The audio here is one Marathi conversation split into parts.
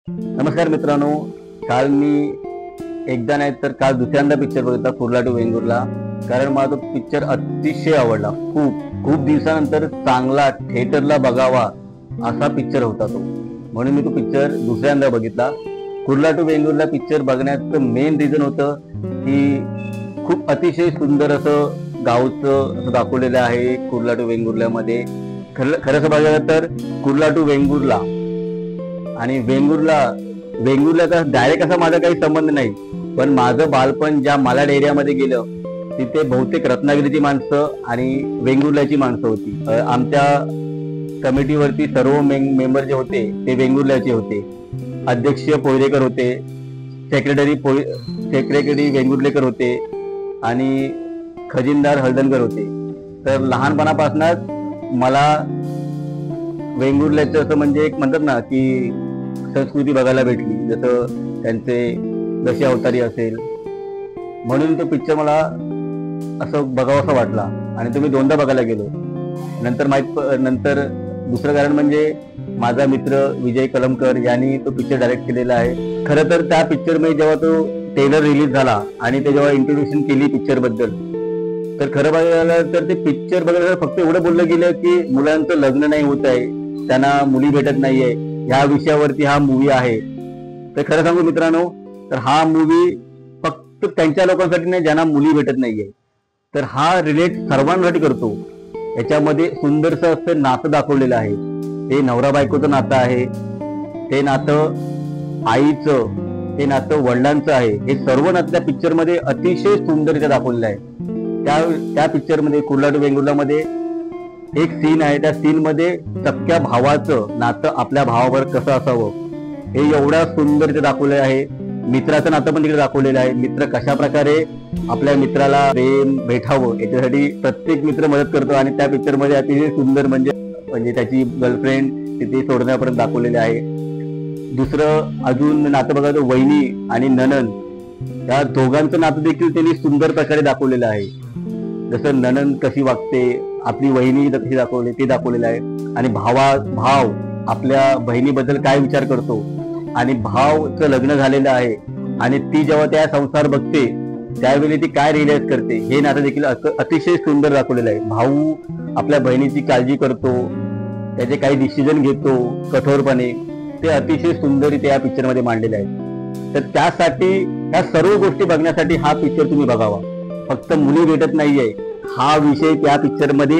नमस्कार मित्रांनो, काल मी एकदा नाही तर काल दुसऱ्यांदा पिक्चर बघितला कुर्ला टू वेंगुर्ला. कारण मला तो पिक्चर अतिशय आवडला. खूप खूप दिवसानंतर चांगला थिएटरला बघावा असा पिक्चर होता तो, म्हणून मी तो पिक्चर दुसऱ्यांदा बघितला. कुर्ला टू वेंगुर्ला पिक्चर बघण्याचं मेन रिझन होतं की खूप अतिशय सुंदर असं गावचं असं दाखवलेलं आहे कुर्ला टू वेंगुर्ल्यामध्ये. खरंच बघायला तर कुर्ला टू वेंगुर्ला आणि वेंगुर्ल्याचा डायरेक्ट असा माझा काही संबंध नाही, पण माझं बालपण ज्या मालाड एरियामध्ये गेलं तिथे बहुतेक रत्नागिरीची माणसं आणि वेंगुर्ल्याची माणसं होती. आमच्या कमिटीवरती सर्व मेंबर जे होते ते वेंगुर्ल्याचे होते. अध्यक्ष पोयरेकर होते, सेक्रेटरी वेंगुर्लेकर होते आणि खजिनदार हळदणकर होते. तर लहानपणापासूनच मला वेंगुर्ल्याचं असं म्हणजे एक म्हणतात ना की संस्कृती बघायला भेटली, जसं त्यांचे दशी अवतारी असेल, म्हणून तो पिक्चर मला असं बघावासा वाटला आणि तो मी दोनदा बघायला गेलो. नंतर दुसरं कारण म्हणजे माझा मित्र विजय कलमकर यांनी तो पिक्चर डायरेक्ट केलेला आहे. खरं तर त्या पिक्चरमध्ये जेव्हा तो ट्रेलर रिलीज झाला आणि ते जेव्हा इंट्रोड्युक्शन केली पिक्चर बद्दल, तर खरं बघायला तर ते पिक्चर बघायला फक्त एवढं बोललं गेलं की मुलांचं लग्न नाही होत आहे, त्यांना मुली भेटत नाहीये, ह्या विषयावरती हा मूवी आहे. तर खरं सांगू मित्रांनो, तर हा मूवी फक्त त्यांच्या लोकांसाठी नाही ज्यांना मुली भेटत नाहीये, तर हा रिलेट सर्वांसाठी करतो. याच्यामध्ये सुंदरसं असं नातं दाखवलेलं आहे. ते नवरा बायकोचं नातं आहे, ते नातं आईचं, ते नातं वडिलांचं आहे. हे सर्व नातं त्या पिक्चरमध्ये अतिशय सुंदररित्या दाखवलेलं आहे. त्या पिक्चरमध्ये कुर्ला टू वेंगुर्लामध्ये एक सीन आहे, त्या सीन मध्ये सख्या भावाचं नातं आपल्या भावावर कसं असावं हे एवढ्या सुंदर दाखवलं आहे. मित्राचं नातं पण तिकडे दाखवलेलं आहे. मित्र कशा प्रकारे आपल्या मित्राला प्रेम भेटावं याच्यासाठी प्रत्येक मित्र मदत करतो आणि त्या पिक्चर मध्ये अतिशय सुंदर म्हणजे त्याची गर्लफ्रेंड तिथे सोडण्यापर्यंत दाखवलेले आहे. दुसरं अजून नातं बघा, वहिनी आणि ननंद, त्या दोघांचं नातं देखील त्यांनी सुंदर प्रकारे दाखवलेलं आहे. जसं ननंद कशी वागते, आपली वहिनी कशी दाखवली ते दाखवलेलं आहे. आणि भाव आपल्या बहिणीबद्दल काय विचार करतो आणि भावचं लग्न झालेलं आहे आणि ती जेव्हा त्या संसार बघते त्यावेळी ती काय रिअलाइज करते हे नातं देखील अतिशय सुंदर दाखवलेलं आहे. भाऊ आपल्या बहिणीची काळजी करतो, त्याचे काही डिसिजन घेतो कठोरपणे, ते अतिशय सुंदररित्या या पिक्चरमध्ये मांडलेले आहेत. तर त्यासाठी ह्या सर्व गोष्टी बघण्यासाठी हा पिक्चर तुम्ही बघावा. फक्त मुली भेटत नाहीये हा विषय त्या पिक्चर मध्ये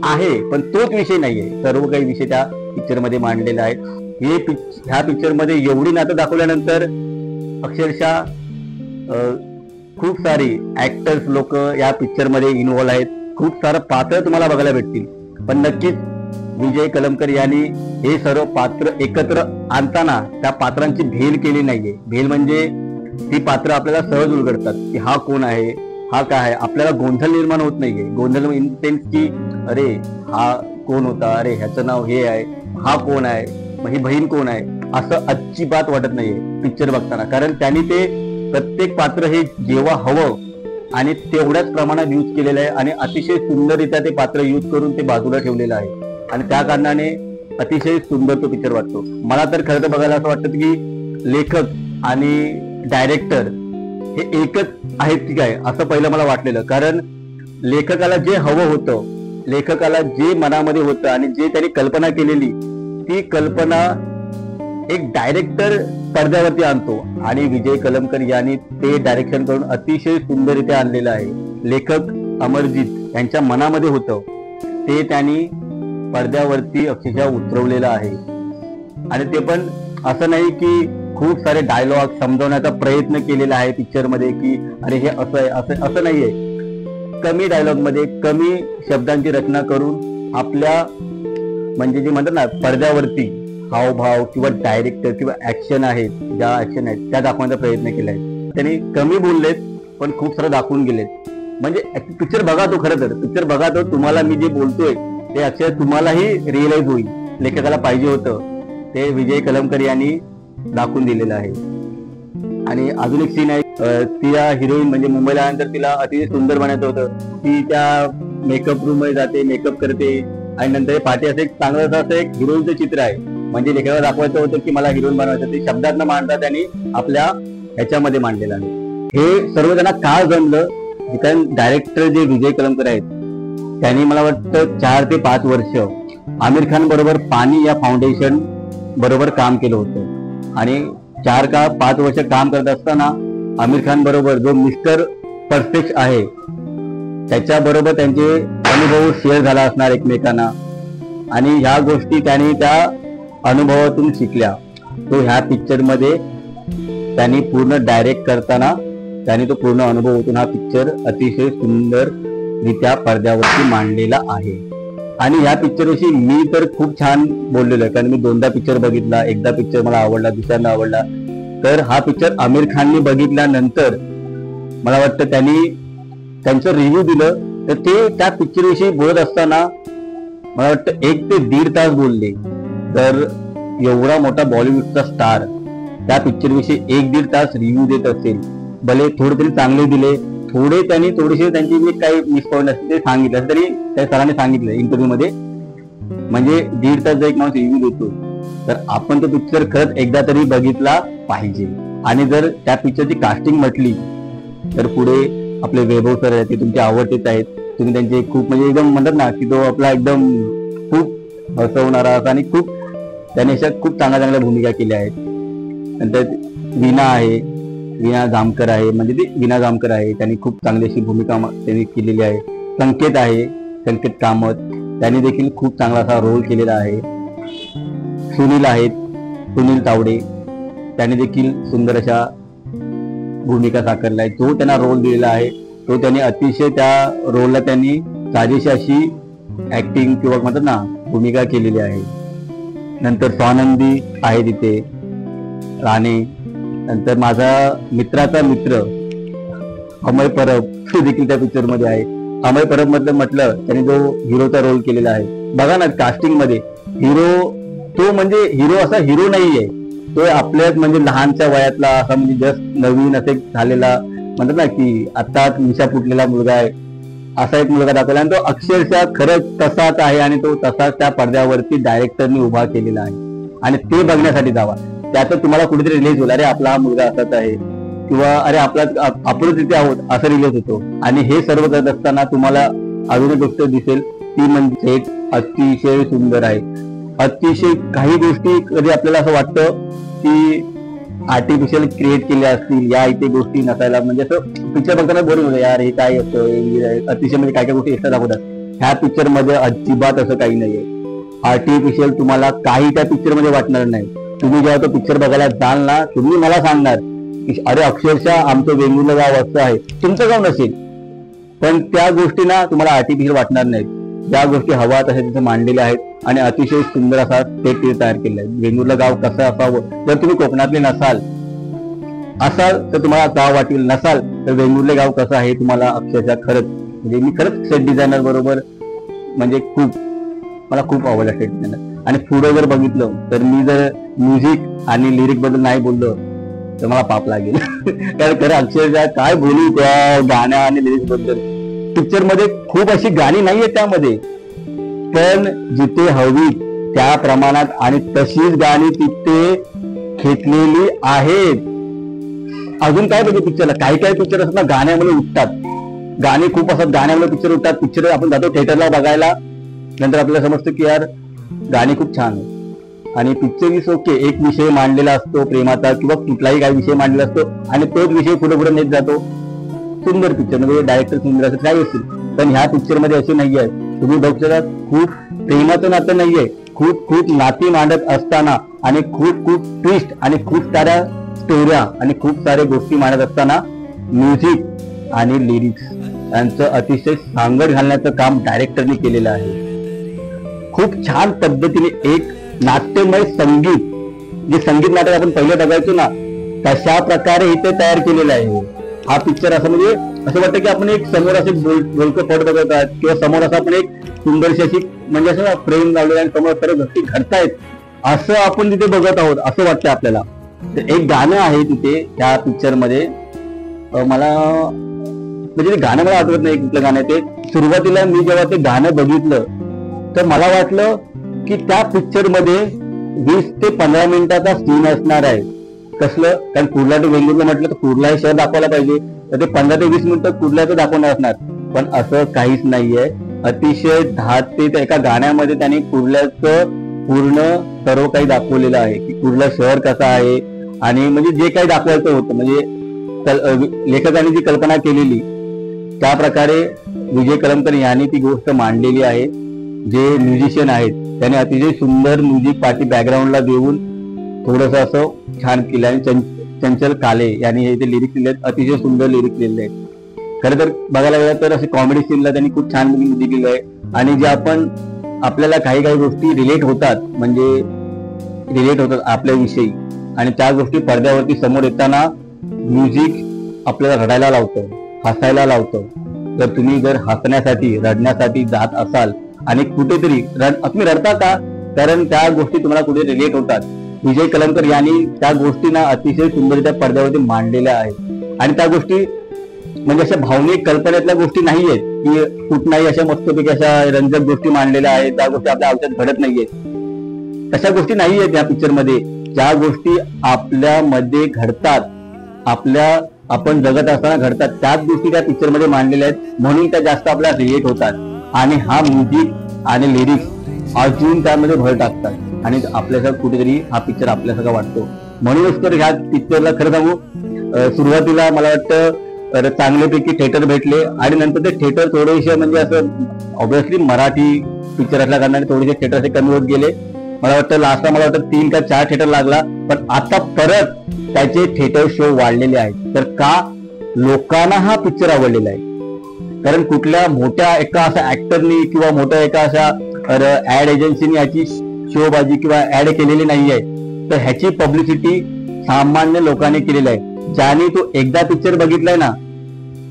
आहे, पण तोच विषय नाहीये, सर्व काही विषय त्या पिक्चर मध्ये मांडलेला आहे. ह्या पिक्चर मध्ये एवढी नातं दाखवल्यानंतर अक्षरशः खूप सारी ऍक्टर्स लोक या पिक्चर मध्ये इन्व्हॉल्व आहेत. खूप सारं पात्र तुम्हाला बघायला भेटतील, पण नक्कीच विजय कलमकर यांनी हे सर्व पात्र एकत्र आणताना त्या पात्रांची भेल केली नाहीये. भेल म्हणजे ती पात्र आपल्याला सहज उलगडतात की हा कोण आहे, हा काय आहे. आपल्याला गोंधळ निर्माण होत नाहीये. गोंधळ इन सेन्स की अरे हा कोण होता, अरे ह्याचं नाव हे आहे, हा कोण आहे, ही बहीण कोण आहे, असं अजिबात वाटत नाहीये पिक्चर बघताना. कारण त्यांनी ते प्रत्येक पात्र हे जेव्हा हवं आणि तेवढ्याच प्रमाणात यूज केलेलं आहे आणि अतिशय सुंदररित्या ते पात्र यूज करून ते बाजूला ठेवलेलं आहे आणि त्या कारणाने अतिशय सुंदर तो पिक्चर वाटतो. मला तर खरं तर बघायला असं वाटतं की लेखक आणि डायरेक्टर हे एकच आहेत की काय असं पहिलं मला वाटलेलं. कारण लेखकाला जे हवं होतं, लेखकाला जे मनामध्ये होतं आणि जे त्यांनी कल्पना केलेली ती कल्पना एक डायरेक्टर पडद्यावरती आणतो आणि विजय कलमकर यांनी ते डायरेक्शन करून अतिशय सुंदररित्या आणलेलं आहे. लेखक अमरजीत यांच्या मनामध्ये होतं ते त्यांनी पडद्यावरती अक्षरशः उतरवलेलं आहे. आणि ते पण असं नाही की खूप सारे डायलॉग समजवण्याचा प्रयत्न केलेला आहे पिक्चर मध्ये की अरे हे असं आहे असं नाहीये. कमी डायलॉग मध्ये कमी शब्दांची रचना करून आपल्या म्हणजे जे म्हणतात ना पडद्यावरती हावभाव किंवा डायरेक्टर किंवा ऍक्शन आहेत, ज्या ऍक्शन आहेत त्या दाखवण्याचा प्रयत्न केलाय. त्यांनी कमी बोललेत पण खूप सारं दाखवून गेलेत. म्हणजे पिक्चर बघा तो, खरं तर पिक्चर बघा तो, तुम्हाला मी जे बोलतोय ते अक्षर तुम्हालाही रिअलाइज होईल. लेखकाला पाहिजे होतं ते विजय कलमकर यांनी दाखवून दिलेलं आहे. आणि अजून एक सीन आहे, तिला हिरोईन म्हणजे मुंबईला आल्यानंतर तिला अतिशय सुंदर बनायचं होतं. ती त्या मेकअप रूम मध्ये जाते, मेकअप करते आणि नंतर पाठी असं एक चांगलं असं एक हिरोईनचं चित्र आहे म्हणजे लेखकाला दाखवायचं होतं की मला हिरोईन बनवायचं, ते शब्दात न मांडता त्यांनी आपल्या ह्याच्यामध्ये मांडलेलं आहे. हे सर्व त्यांना का जमलं, कारण डायरेक्टर जे विजय कलमकर आहेत त्यांनी मला वाटतं 4 ते 5 वर्ष आमिर खान बरोबर पाणी या फाउंडेशन बरोबर काम केलं होतं. आणि 4 का 5 वर्ष काम करत असताना आमिर खान बरोबर जो मिस्टर परफेक्ट आहे त्याच्याबरोबर त्यांचे अनुभव शेअर झाला असणार एकमेकांना, आणि ह्या गोष्टी त्यांनी त्या अनुभवातून शिकल्या. तो ह्या पिक्चर मध्ये त्यांनी पूर्ण डायरेक्ट करताना त्यांनी तो पूर्ण अनुभव होतून हा पिक्चर अतिशय सुंदररित्या पडद्यावरती मांडलेला आहे. आणि ह्या पिक्चर विषयी मी तर खूप छान बोललेलो आहे, कारण मी 2दा पिक्चर बघितला. एकदा पिक्चर मला आवडला, दुसऱ्यांदा आवडला. तर हा पिक्चर आमिर खानने बघितल्यानंतर मला वाटतं त्यांनी त्यांचं रिव्ह्यू दिलं, तर ते त्या पिक्चर विषयी बोलत असताना मला वाटतं 1 ते 1.5 तास बोलले. तर एवढा मोठा बॉलिवूडचा स्टार त्या पिक्चर विषयी 1-1.5 तास रिव्ह्यू देत असेल, भले थोडे तरी चांगले दिले, थोडे त्यांनी थोडेसे त्यांची जे काही मिस पॉईंट असते ते सांगितलं तरी त्या सरांनी सांगितलं इंटरव्ह्यू मध्ये. म्हणजे 1.5 तास जर एक माणूस रिव्ह्यू देतो तर आपण तो पिक्चर खरंच एकदा तरी बघितला पाहिजे. आणि जर त्या पिक्चरची कास्टिंग म्हटली तर पुढे आपले वैभव सर आहेत, ते तुमचे आवडतेच आहेत. तुम्ही त्यांचे खूप म्हणजे एकदम म्हणतात ना की तो आपला एकदम खूप हसवणारा आणि खूप त्याने अशा खूप चांगल्या भूमिका केल्या आहेत. नंतर वीणा आहे, वीणा जामकर आहे, म्हणजे ती वीणा जामकर आहे, त्यांनी खूप चांगली अशी भूमिका त्यांनी केलेली आहे. संकेत आहे, संकेत कामत, त्यांनी देखील खूप चांगला असा रोल केलेला आहे. सुनील आहेत, सुनील तावडे, त्यांनी देखील सुंदर अशा भूमिका साकारल्या आहे. जो त्यांना रोल दिलेला आहे तो त्यांनी अतिशय त्या रोलला त्यांनी साजेशी अशी ऍक्टिंग किंवा म्हणतात ना भूमिका केलेली आहे. नंतर स्वानंदी आहे तिथे, राणे, नंतर माझा मित्राचा मित्र अमय परब देखील त्या पिक्चर मध्ये आहे. अमय परब मधलं म्हटलं त्यांनी जो हिरोचा रोल केलेला आहे, बघा ना कास्टिंग मध्ये हिरो, तो म्हणजे हिरो असा हिरो नाहीये, तो आपल्याच म्हणजे लहानच्या वयातला असा म्हणजे जस्ट नवीन असे झालेला म्हणतात ना की आता मिशा फुटलेला मुलगा आहे असा एक मुलगा दाखवला, आणि तो अक्षरशः खरंच तसाच आहे. आणि तो तसाच त्या पडद्यावरती डायरेक्टरने उभा केलेला आहे. आणि ते बघण्यासाठी जावा, त्यात तुम्हाला कुठेतरी रिलीज होईल, अरे आपला हा मुलगा असाच आहे, किंवा अरे आपणच तिथे आहोत असं रिलीज होतो. आणि हे सर्व करत असताना तुम्हाला अजून एक गोष्ट दिसेल ती म्हणजे अतिशय सुंदर आहे. अतिशय काही गोष्टी कधी आपल्याला असं वाटतं की आर्टिफिशियल क्रिएट केल्या असतील, या इथे गोष्टी नसायला, म्हणजे असं पिक्चर बघताना बोरिंग होतं, यार हे काय असतं, अतिशय म्हणजे काय काय गोष्टी एक्स्ट्रा दाखवतात. ह्या पिक्चर मध्ये अजिबात असं काही नाहीये. आर्टिफिशियल तुम्हाला काही त्या पिक्चर मध्ये वाटणार नाही. तुम्ही जेव्हा तो पिक्चर बघायला जाल ना, तुम्ही मला सांगणार की अरे अक्षरशः आमचं वेंगुर्ला गाव असं आहे. तुमचं गाव नसेल पण त्या गोष्टी ना तुम्हाला आर्टिफिशियल वाटणार नाहीत. ज्या गोष्टी हवा तशा तिथे मांडलेल्या आहेत आणि अतिशय सुंदर असा सेट तयार केला आहे. वेंगुर्ला गाव कसं असावं, जर तुम्ही कोकणातले नसाल तर तुम्हाला गाव वाटेल, नसाल तर वेंगुर्ले गाव कसं आहे तुम्हाला अक्षरशः खरंच म्हणजे मी खरंच सेट डिझायनर बरोबर म्हणजे मला खूप आवडला सेट डिझायनर. आणि पुढे जर बघितलं तर मी जर म्युझिक आणि लिरिक बद्दल नाही बोललो तर मला पाप लागेल. कारण खरं अक्षरशः काय बोलू त्या गाण्या आणि लिरिक्स बद्दल. पिक्चर मध्ये खूप अशी गाणी नाहीये त्यामध्ये, पण जिथे हवी त्या प्रमाणात आणि तशीच गाणी तिथे घेतलेली आहेत. अजून काय पाहिजे पिक्चरला. काही काही पिक्चर असतात ना गाण्यामध्ये उठतात, गाणी खूप असतात, गाण्यामध्ये पिक्चर उठतात. पिक्चर आपण जातो थिएटरला बघायला, नंतर आपल्याला समजतं की यार गाणी खूप छान आहे. आणि पिक्चर इज ओके, एक विषय मांडलेला असतो प्रेमाचा किंवा कुठलाही काही विषय मांडलेला असतो आणि तोच विषय पुढे पुढे नेत जातो. सुंदर पिक्चर म्हणजे डायरेक्टर सुंदर असं काही असतील, पण ह्या पिक्चर मध्ये असे नाही आहे. तुम्ही बघू शकता खूप प्रेमाचं नातं नाहीये, खूप खूप नाती मांडत असताना आणि खूप खूप ट्विस्ट आणि खूप साऱ्या स्टोऱ्या आणि खूप साऱ्या गोष्टी मांडत असताना म्युझिक आणि लिरिक्स यांचं अतिशय सांगड घालण्याचं काम डायरेक्टरने केलेलं आहे. खूप छान पद्धतीने एक नाट्यमय संगीत, जे संगीत नाटक आपण पहिले बघायचो ना तशा प्रकारे इथे तयार केलेलं आहे. हा पिक्चर असं म्हणजे असं वाटतं की आपण एक समोर असे बोलकं पट बघत आहात किंवा समोर असं आपण एक सुंदरशी अशी म्हणजे असं फ्रेम लावलेलं आणि समोर सर्व गोष्टी घडतायत असं आपण तिथे बघत आहोत असं वाटतं आपल्याला. एक गाणं आहे तिथे त्या पिक्चर मध्ये, मला म्हणजे ते गाणं मला आठवत नाही कुठलं गाणं ते. सुरुवातीला मी जेव्हा ते गाणं बघितलं तर मला वाटलं की त्या पिक्चर मध्ये 20 ते 15 मिनिटाचा सीन असणार आहे. कसलं, कारण कुर्ला टू वेंगुर्ला म्हटलं तर कुर्ला हे शहर दाखवायला पाहिजे, तर ते 15 ते 20 मिनिटं कुर्ल्याचं दाखवणार असणार. पण असं काहीच नाहीये. अतिशय 10 ते एका गाण्यामध्ये त्यांनी कुर्ल्याचं पूर्ण सर्व काही दाखवलेलं आहे की कुर्ला शहर कसं आहे, आणि म्हणजे जे काही दाखवायचं होतं, म्हणजे लेखकांनी जी कल्पना केलेली त्या प्रकारे विजय कलमकर यांनी ती गोष्ट मांडलेली आहे. जे म्युझिशियन आहेत त्याने अतिशय सुंदर म्युझिक पार्टी बॅकग्राऊंडला देऊन थोडस असं छान केलं. आणि चंचल काले यांनी हे जे लिरिक्स लिहिले आहेत, अतिशय सुंदर लिरिक्स लिहिले आहेत. खरं तर बघायला गेलं तर असे कॉमेडी सीनला त्यांनी खूप छान म्युझिक लिहिलं आहे. आणि जे आपल्याला काही काही गोष्टी रिलेट होतात आपल्याविषयी, आणि त्या गोष्टी पडद्यावरती समोर येताना म्युझिक आपल्याला रडायला लावतं, हसायला लावतं. जर हसण्यासाठी रडण्यासाठी जात असाल आणि कुठेतरी तुम्ही रडता का, कारण त्या गोष्टी तुम्हाला कुठे रिलेट होतात. विजय कलमकर यांनी त्या गोष्टींना अतिशय सुंदररित्या पडद्यावरती मांडलेल्या आहेत. आणि त्या गोष्टी म्हणजे अशा भावनिक कल्पनेतल्या गोष्टी नाहीयेत की कुठल्याही अशा मस्तपैकी अशा रंजक गोष्टी मांडलेल्या आहेत, त्या गोष्टी आपल्या आयुष्यात घडत नाहीयेत. तशा गोष्टी नाहीयेत या पिक्चर मध्ये. ज्या गोष्टी आपल्यामध्ये घडतात, आपण जगत असताना घडतात, त्याच गोष्टी त्या पिक्चर मध्ये मांडलेल्या आहेत. म्हणून त्या जास्त आपल्याला रिलेट होतात. आणि हा म्युझिक आणि लिरिक्स अजून त्यामध्ये भर टाकतात आणि आपल्यासारखं कुठेतरी हा पिक्चर आपल्यासारखा वाटतो. म्हणूनच तर ह्या पिक्चरला खरं सांगू, सुरुवातीला मला वाटतं चांगल्यापैकी थिएटर भेटले, आणि नंतर ते थिएटर थोडेसे म्हणजे असं ऑब्व्हियसली मराठी पिक्चर असल्या कारणाने थोडेसे थिएटर असे कमी होत गेले. मला वाटतं लास्टला 3 का 4 थिएटर लागला. पण आता परत त्याचे थिएटर शो वाढलेले आहेत. तर का, लोकांना हा पिक्चर आवडलेला आहे. कारण कुठल्या मोठ्या एका अशा ऍक्टरनी किंवा मोठ्या एका अशा ऍड एजन्सीनी याची शोबाजी किंवा ऍड केलेली नाही आहे. तर ह्याची पब्लिसिटी सामान्य लोकांनी केलेली आहे. ज्याने तो एकदा पिक्चर बघितलाय ना,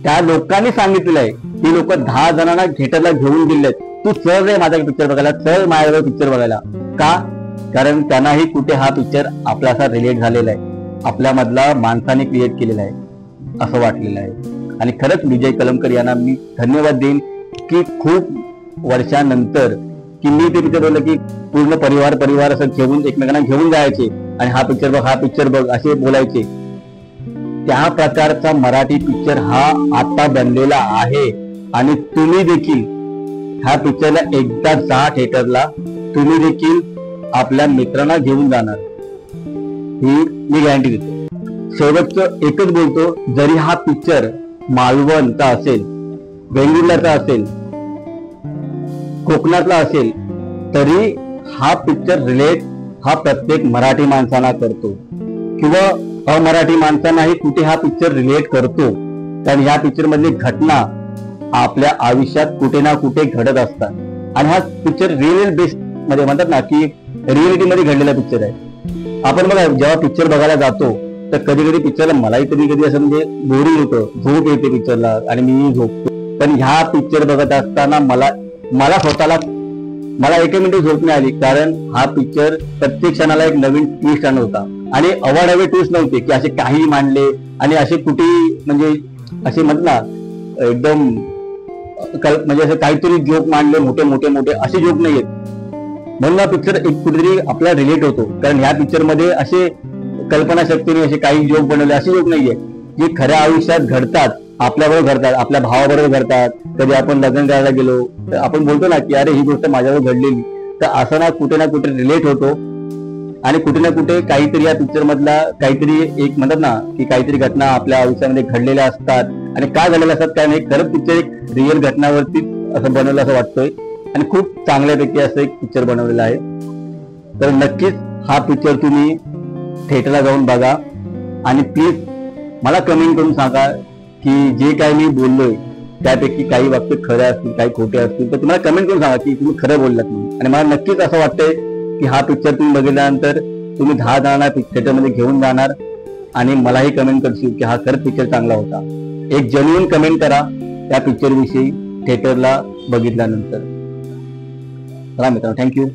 त्या लोकांनी सांगितलेलं आहे. ती लोक 10 जणांना थिएटरला घेऊन गेलेत, तू चल रे माझा पिक्चर बघायला, चल माझ्यावर पिक्चर बघायला. का, कारण त्यांनाही कुठे हा पिक्चर आपल्यासा रिलेट झालेला आहे, आपल्यामधला माणसाने क्रिएट केलेला आहे असं वाटलेलं आहे. आणि खरंच विजय कलमकर यांना मी धन्यवाद देईन की खूप वर्षानंतर की मी ते पिक्चर बोललं की पूर्ण परिवार असं घेऊन एकमेकांना घेऊन जायचे आणि हा पिक्चर बघ असे बोलायचे. त्या प्रकारचा मराठी पिक्चर हा आता बनलेला आहे. आणि तुम्ही देखील ह्या पिक्चरला एकदा जा थिएटरला, तुम्ही देखील आपल्या मित्रांना घेऊन जाणार, ही मी गॅरंटी देतो. शेवटचं एकच बोलतो, जरी हा पिक्चर मालवणचा असेल, वेंगुर्ल्याचा असेल, कोकणातला असेल, तरी हा पिक्चर रिलेट हा प्रत्येक मराठी माणसांना करतो किंवा अमराठी माणसांनाही कुठे हा पिक्चर रिलेट करतो. कारण ह्या पिक्चर मधली घटना आपल्या आयुष्यात कुठे ना कुठे घडत असतात. आणि हा पिक्चर रिअल बेस्ड मध्ये म्हणतात ना की रिअलिटी मध्ये घडलेला पिक्चर आहे. आपण बघा, जेव्हा पिक्चर बघायला जातो तर कधी कधी पिक्चरला मलाही कधी असं म्हणजे बोरिंग होतं, झोप येते पिक्चरला आणि मी झोपतो. पण ह्या पिक्चर बघत असताना मला स्वतःला एकही मिनिट झोप नाही आली. कारण हा पिक्चर प्रत्येक क्षणाला एक नवीन ट्विस्ट आणत होता. आणि अवाढव्य ट्विस्ट नव्हते की असे काही मांडले आणि असे कुठे म्हणजे असे म्हणत ना एकदम म्हणजे असं काहीतरी जोक मांडले, मोठे असे जोक नाहीयेत. म्हणून हा पिक्चर एक कुठेतरी आपल्याला रिलेट होतो. कारण ह्या पिक्चर मध्ये असे कल्पनाशक्तीने असे काही जोक बनवले, असे जोक नाहीये जे खऱ्या आयुष्यात घडतात, आपल्याबरोबर घडतात, आपल्या भावाबरोबर घडतात. कधी आपण लग्न करायला गेलो तर आपण बोलतो ना की अरे ही गोष्ट माझ्यावर घडलेली. तर असं ना कुठे रिलेट होतो. आणि कुठे ना कुठे काहीतरी या पिक्चर मधला काहीतरी एक म्हणतात ना की काहीतरी घटना आपल्या आयुष्यामध्ये घडलेल्या असतात. आणि का घडलेल्या असतात काय नाही, खरंच पिक्चर एक रिअल घटनावरती असं बनवलं असं वाटतोय. आणि खूप चांगल्यापैकी असं एक पिक्चर बनवलेलं आहे. तर नक्कीच हा पिक्चर तुम्ही थिएटरला जाऊन बघा. आणि प्लीज मला कमेंट करून सांगा की जे काही मी बोललोय त्यापैकी काही वाक्य खरे असतील, काही खोटे असतील, तर तुम्हाला कमेंट करून सांगा की तुम्ही खरं बोललात म्हणून. आणि मला नक्कीच असं वाटतंय की हा पिक्चर तुम्ही बघितल्यानंतर तुम्ही 10 जणांना थिएटरमध्ये घेऊन जाणार आणि मलाही कमेंट करशील की हा खरंच पिक्चर चांगला होता. एक जेन्युइन कमेंट करा त्या पिक्चर विषयी थिएटरला बघितल्यानंतर. चला मित्रांनो, थँक्यू.